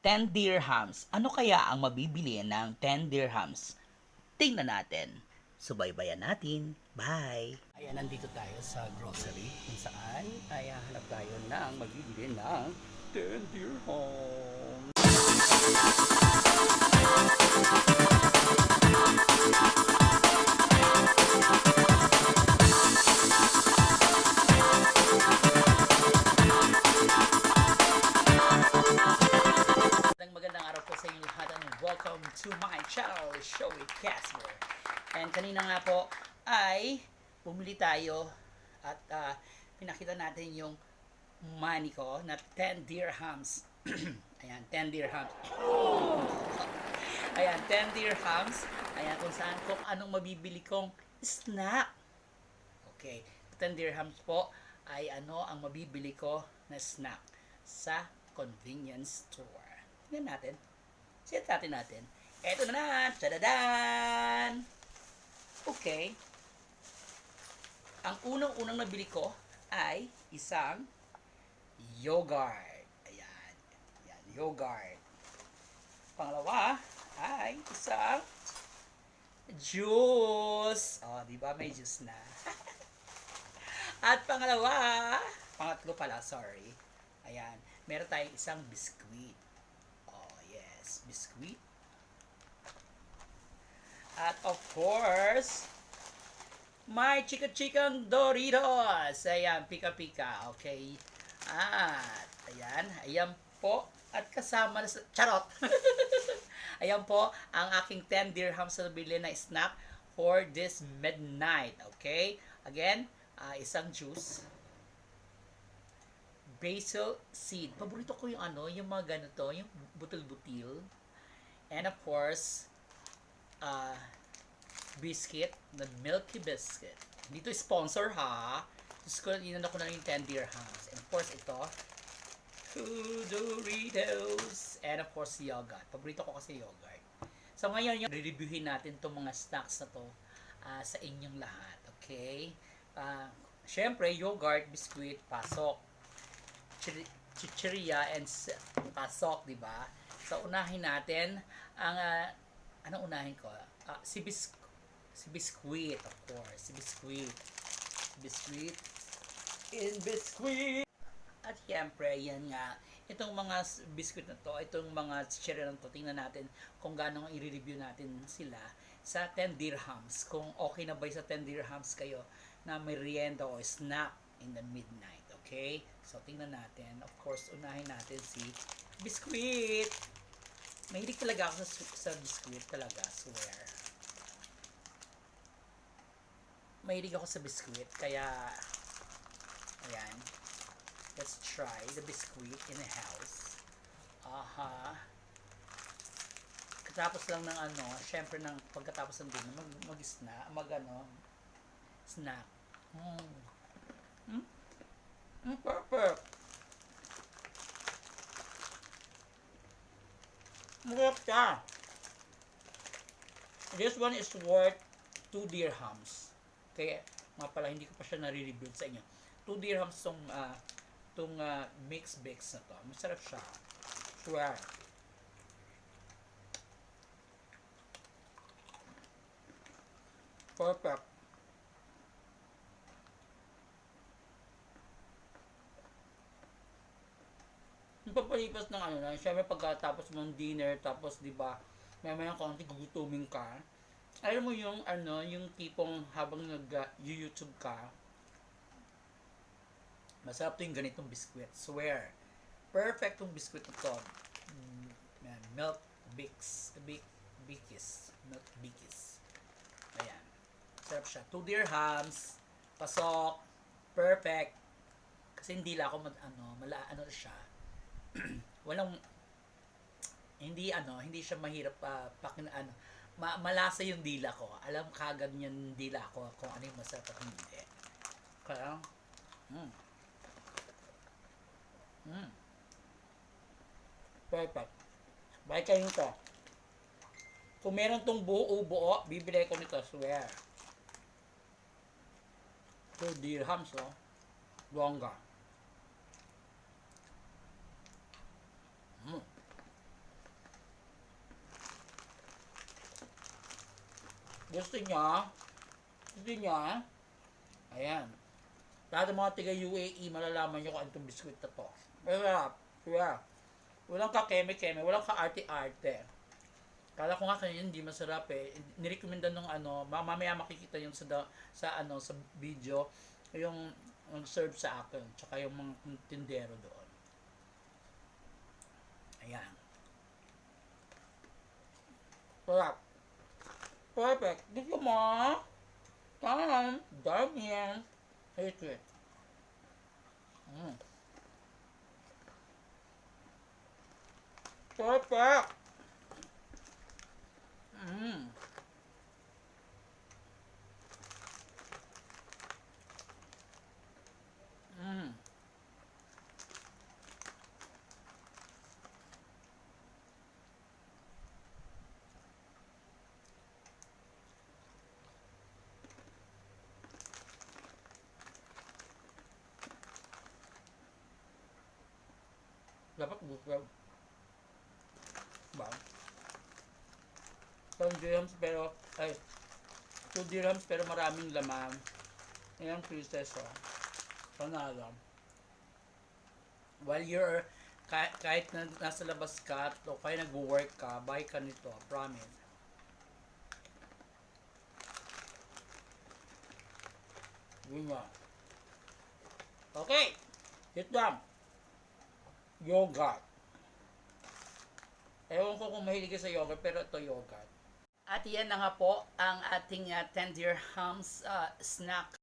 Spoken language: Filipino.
10 dirhams. Ano kaya ang mabibili ng 10 dirhams? Tingnan natin. Subaybayan natin. Bye! Ayan, nandito tayo sa grocery kung saan ay hanap tayo ng mabibili ng 10 dirhams. Magandang araw po sa inyo lahat and welcome to my channel, Showy Casper. And kanina nga po ay bumili tayo at pinakita natin yung money ko na 10 dirhams. Ayan, 10 dirhams. Ayan, 10 dirhams. Ayan, kung saan, kung anong mabibili kong snack. Okay, 10 dirhams po ay ano ang mabibili ko na snack sa convenience store. Tingnan natin. Set natin. Eto na na! Tadadan! Okay. Ang unang-unang nabili ko ay isang yogurt. Ayan. Ayan, yogurt. Pangalawa ay isang juice. Oh, di ba may juice na? At pangatlo pala, sorry. Ayan, meron tayong isang biskuit. Biscuit. At of course, may chika-chikang Doritos. Ayan, pika-pika. Okay. At, ayan po. At kasama na sa, charot. Ayan po, ang aking 10 dirhams na bili na snack for this midnight. Okay. Again, isang juice. Basil seed. Paborito ko yung yung mga ganito, yung butil-butil. And of course, biscuit, the milky biscuit. Dito sponsor ha. Just ko inano ko na yung 10 dirhams. And of course ito, Doritos. And of course yogurt. Paborito ko kasi yogurt. So ngayon yung re-reviewin natin itong mga snacks na to sa inyong lahat. Okay? Syempre, yogurt, biscuit, pasok. Chicheria and pasok, di ba? So unahin natin ang anong unahin ko? Si biscuit, of course. Si biscuit. At syempre, yan nga. Itong mga biscuit na to, itong mga chicheria na to, tingnan natin kung gaano i-review natin sila sa 10 dirhams. Kung okay na ba sa 10 dirhams kayo na merienda o snack in the midnight. Okay? So, tingnan natin. Of course, unahin natin si biscuit. Mahilig talaga ako sa biscuit talaga, swear. Mahilig ako sa biscuit, kaya ayan. Let's try the biscuit in the house. Katapos lang ng syempre ng pagkatapos ng dinner, snack. Perfect. Masarap siya. This one is worth 2 dirhams. Kaya, nga pala, hindi ko pa siya nare-review sa inyo. 2 dirhams tong mixed bakes na to. Masarap siya. Swear. Perfect. Papalipas ng syempre pagkatapos mong dinner, tapos di ba, may konti gugutumin ka. Alam mo yung yung tipong habang nag-YouTube ka, masarap to yung ganitong biskwit. Swear. Perfect tong biskwit na to. Milk bikis. Milk bikis. Ayan. Sarap siya. 2 dirhams. Pasok. Perfect. Kasi hindi lang ako siya. Walang hindi siya mahirap malasa yung dila ko. Alam kagad yung dila ko kung ano yung masarap at hindi. Kaya perfect. Buy kayo nito. Kung meron tong buo, bibili ko nito, swear. 2 dirhams, Bongga. Gusto niya? Gusto niya? Ayan. Lahat ng mga tiga UAE, malalaman nyo kung ano itong biskuit na to. Masarap. Kaya, walang ka-keme-keme, walang ka-arte-arte. Kala ko nga kanina hindi masarap eh. Nirekomenda nung ano, mamaya makikita yung sa video, yung serve sa akin, tsaka yung mga tindero doon. Ayan. Sarap. Perfect. Gusto mo? Come. Dami yan. Ito eh. Perfect. Mm. Mm. Dapat gusto. Ba? 10 dirhams pero, ay, 2 dirhams pero maraming laman. Ilang pieces oh. Panalo. While you're, kahit na nasa labas ka o kaya nag-work ka, buy ka nito. Promise. Yun nga. Okay. Sit down. Yogurt. Ewan ko kung mahilig ka sa yogurt, pero ito yogurt. At yan na nga po ang ating 10 dirhams snack.